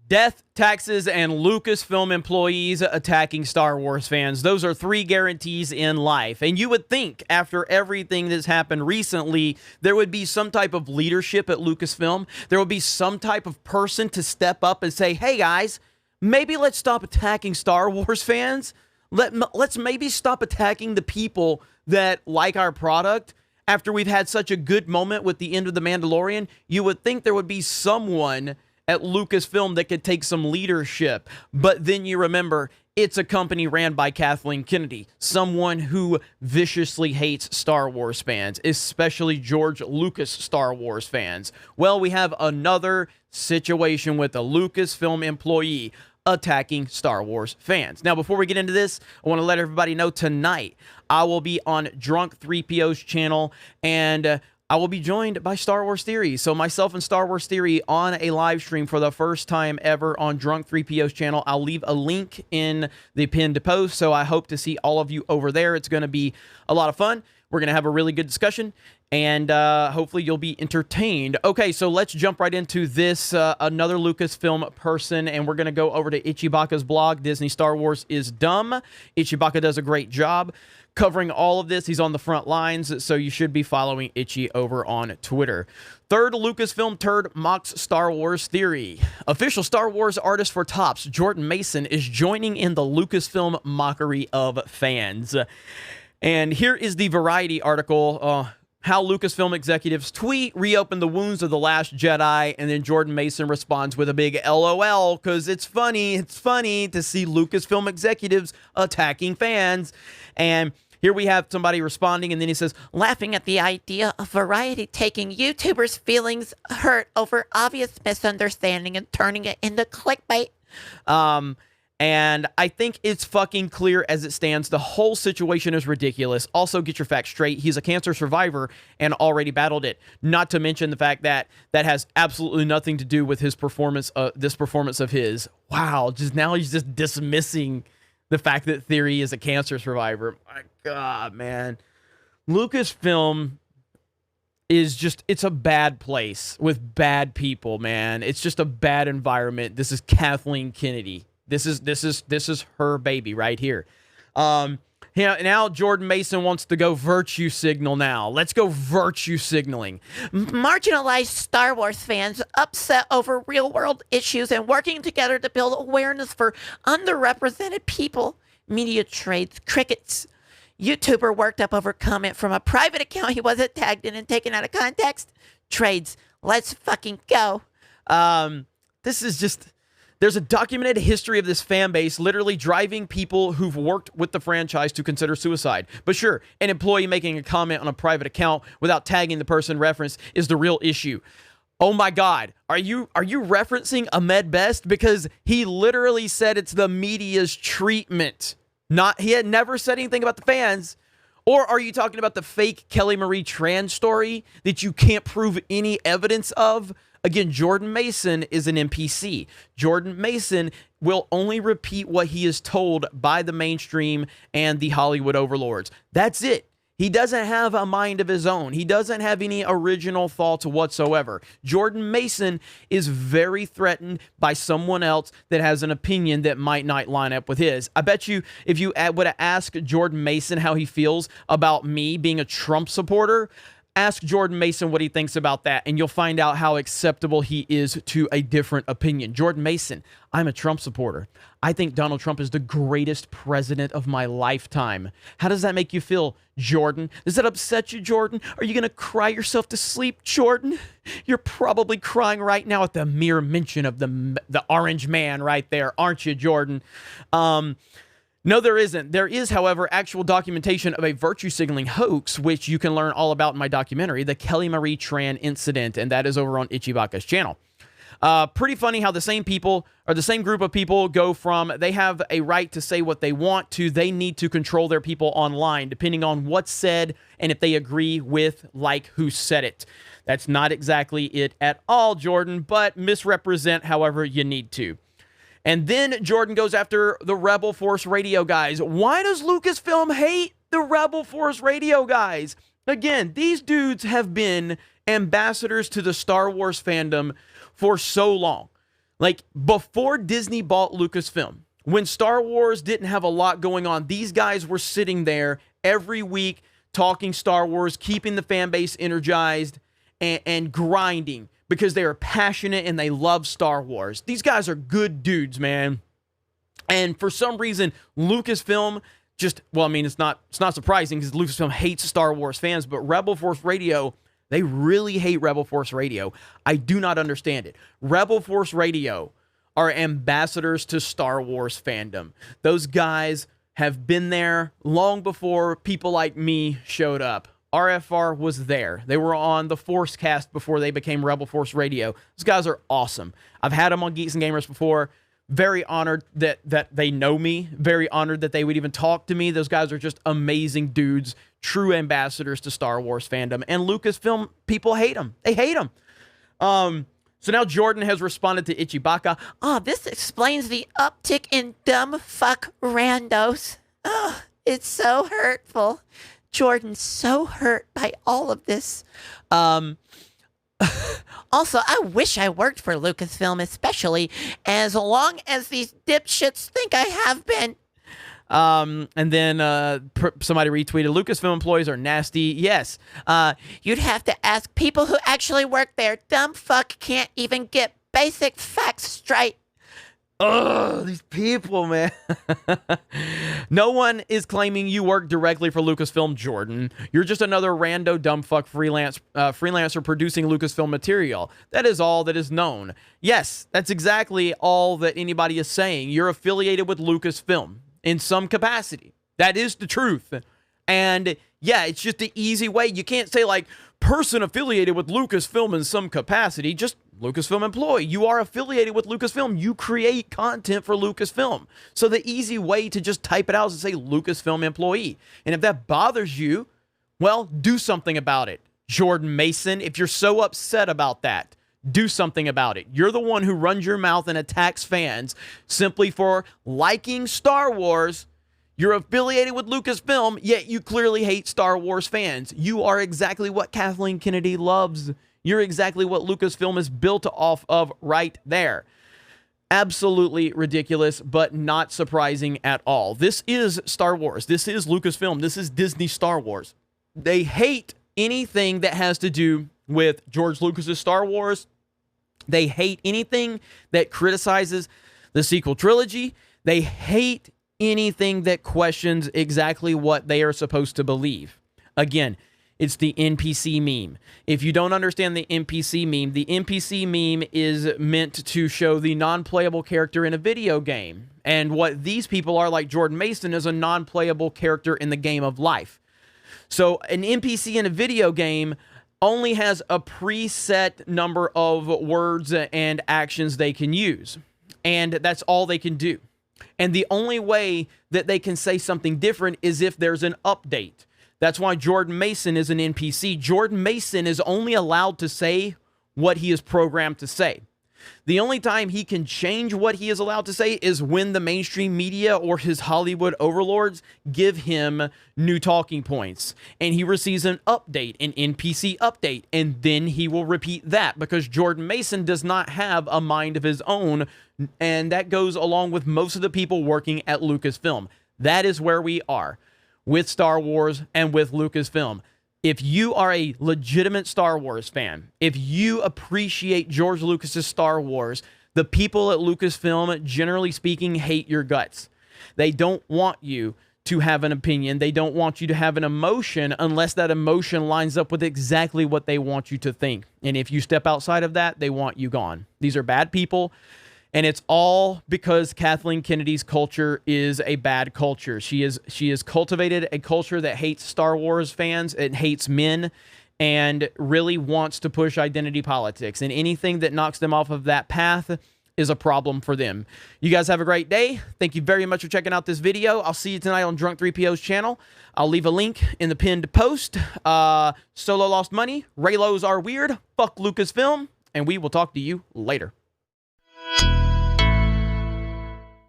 Death, taxes, and Lucasfilm employees attacking Star Wars fans. Those are 3 guarantees in life. And you would think after everything that's happened recently, there would be some type of leadership at Lucasfilm. There would be some type of person to step up and say, hey guys, maybe let's stop attacking Star Wars fans. Let's maybe stop attacking the people that like our product. After we've had such a good moment with the end of The Mandalorian, you would think there would be someone at Lucasfilm that could take some leadership. But then you remember, it's a company ran by Kathleen Kennedy, someone who viciously hates Star Wars fans, especially George Lucas Star Wars fans. Well, we have another situation with a Lucasfilm employee attacking Star Wars fans. Now, before we get into this, I want to let everybody know tonight I will be on Drunk 3PO's channel, and I will be joined by Star Wars Theory. So myself and Star Wars Theory on a live stream for the first time ever on Drunk 3PO's channel. I'll leave a link in the pinned post, so I hope to see all of you over there. It's going to be a lot of fun. We're going to have a really good discussion, and hopefully you'll be entertained. Okay, so let's jump right into this. Another Lucasfilm person, and we're going to go over to Ichibaka's blog, Disney Star Wars is Dumb. Ichibaka does a great job covering all of this. He's on the front lines, so you should be following Itchy over on Twitter. Third Lucasfilm turd mocks Star Wars Theory. Official Star Wars artist for Topps, Jordan Mason, is joining in the Lucasfilm mockery of fans. And here is the Variety article, how Lucasfilm executives tweet, reopen the wounds of The Last Jedi, and then Jordan Mason responds with a big LOL, because it's funny to see Lucasfilm executives attacking fans. And here we have somebody responding, and then he says, laughing at the idea of Variety taking YouTubers' feelings hurt over obvious misunderstanding and turning it into clickbait. And I think it's fucking clear as it stands. The whole situation is ridiculous. Also, get your facts straight. He's a cancer survivor and already battled it. Not to mention the fact that that has absolutely nothing to do with his performance, this performance of his. Wow, just now he's just dismissing the fact that Theory is a cancer survivor. My God, man. Lucasfilm is just, it's a bad place with bad people, man. It's just a bad environment. This is Kathleen Kennedy. This is her baby right here. Now Jordan Mason wants to go virtue signal now. Let's go virtue signaling. Marginalized Star Wars fans upset over real-world issues and working together to build awareness for underrepresented people. Media trades crickets. YouTuber worked up over comment from a private account he wasn't tagged in and taken out of context. Trades. Let's fucking go. This is just... There's a documented history of this fan base literally driving people who've worked with the franchise to consider suicide. But sure, an employee making a comment on a private account without tagging the person referenced is the real issue. Oh my God, are you referencing Ahmed Best? Because he literally said it's the media's treatment. He had never said anything about the fans. Or are you talking about the fake Kelly Marie Tran story that you can't prove any evidence of? Again, Jordan Mason is an NPC. Jordan Mason will only repeat what he is told by the mainstream and the Hollywood overlords. That's it. He doesn't have a mind of his own. He doesn't have any original thoughts whatsoever. Jordan Mason is very threatened by someone else that has an opinion that might not line up with his. I bet you if you would have asked Jordan Mason how he feels about me being a Trump supporter, ask Jordan Mason what he thinks about that, and you'll find out how acceptable he is to a different opinion. Jordan Mason, I'm a Trump supporter. I think Donald Trump is the greatest president of my lifetime. How does that make you feel, Jordan? Does that upset you, Jordan? Are you going to cry yourself to sleep, Jordan? You're probably crying right now at the mere mention of the orange man right there, aren't you, Jordan? No, there isn't. There is, however, actual documentation of a virtue signaling hoax, which you can learn all about in my documentary, The Kelly Marie Tran Incident, and that is over on Ichibaka's channel. Pretty funny how the same people, or the same group of people, go from they have a right to say what they want to they need to control their people online, depending on what's said and if they agree with, like, who said it. That's not exactly it at all, Jordan, but misrepresent however you need to. And then Jordan goes after the Rebel Force Radio guys. Why does Lucasfilm hate the Rebel Force Radio guys? Again, these dudes have been ambassadors to the Star Wars fandom for so long. Like, before Disney bought Lucasfilm, when Star Wars didn't have a lot going on, these guys were sitting there every week talking Star Wars, keeping the fan base energized and grinding because they are passionate and they love Star Wars. These guys are good dudes, man. And for some reason, Lucasfilm just, well, I mean, it's not surprising because Lucasfilm hates Star Wars fans, but Rebel Force Radio, they really hate Rebel Force Radio. I do not understand it. Rebel Force Radio are ambassadors to Star Wars fandom. Those guys have been there long before people like me showed up. RFR was there. They were on the Force Cast before they became Rebel Force Radio. Those guys are awesome. I've had them on Geeks and Gamers before. Very honored that they know me. Very honored that they would even talk to me. Those guys are just amazing dudes, true ambassadors to Star Wars fandom. And Lucasfilm, people hate them. They hate them. So now Jordan has responded to Ichibaka. Oh, this explains the uptick in dumb fuck randos. Oh, it's so hurtful. Jordan's so hurt by all of this. Also, I wish I worked for Lucasfilm, especially as long as these dipshits think I have been. And then somebody retweeted, Lucasfilm employees are nasty. Yes. You'd have to ask people who actually work there. Dumb fuck can't even get basic facts straight. Ugh, these people, man. No one is claiming you work directly for Lucasfilm, Jordan. You're just another rando dumb fuck freelancer producing Lucasfilm material. That is all that is known. Yes, that's exactly all that anybody is saying. You're affiliated with Lucasfilm in some capacity. That is the truth. And yeah, it's just the easy way. You can't say like person affiliated with Lucasfilm in some capacity. Just Lucasfilm employee. You are affiliated with Lucasfilm. You create content for Lucasfilm. So the easy way to just type it out is to say Lucasfilm employee. And if that bothers you, well, do something about it. Jordan Mason, if you're so upset about that, do something about it. You're the one who runs your mouth and attacks fans simply for liking Star Wars. You're affiliated with Lucasfilm, yet you clearly hate Star Wars fans. You are exactly what Kathleen Kennedy loves. You're exactly what Lucasfilm is built off of right there. Absolutely ridiculous, but not surprising at all. This is Star Wars. This is Lucasfilm. This is Disney Star Wars. They hate anything that has to do with George Lucas's Star Wars. They hate anything that criticizes the sequel trilogy. They hate anything that questions exactly what they are supposed to believe. Again, it's the NPC meme. If you don't understand the NPC meme is meant to show the non-playable character in a video game. And what these people are, like Jordan Mason, is a non-playable character in the game of life. So an NPC in a video game only has a preset number of words and actions they can use. And that's all they can do. And the only way that they can say something different is if there's an update. That's why Jordan Mason is an NPC. Jordan Mason is only allowed to say what he is programmed to say. The only time he can change what he is allowed to say is when the mainstream media or his Hollywood overlords give him new talking points. And he receives an update, an NPC update, and then he will repeat that because Jordan Mason does not have a mind of his own. And that goes along with most of the people working at Lucasfilm. That is where we are with Star Wars and with Lucasfilm. If you are a legitimate Star Wars fan, if you appreciate George Lucas's Star Wars, the people at Lucasfilm, generally speaking, hate your guts. They don't want you to have an opinion. They don't want you to have an emotion unless that emotion lines up with exactly what they want you to think. And if you step outside of that, they want you gone. These are bad people. And it's all because Kathleen Kennedy's culture is a bad culture. She has cultivated a culture that hates Star Wars fans and hates men and really wants to push identity politics. And anything that knocks them off of that path is a problem for them. You guys have a great day. Thank you very much for checking out this video. I'll see you tonight on Drunk3PO's channel. I'll leave a link in the pinned post. Solo lost money. Raylos are weird. Fuck Lucasfilm. And we will talk to you later.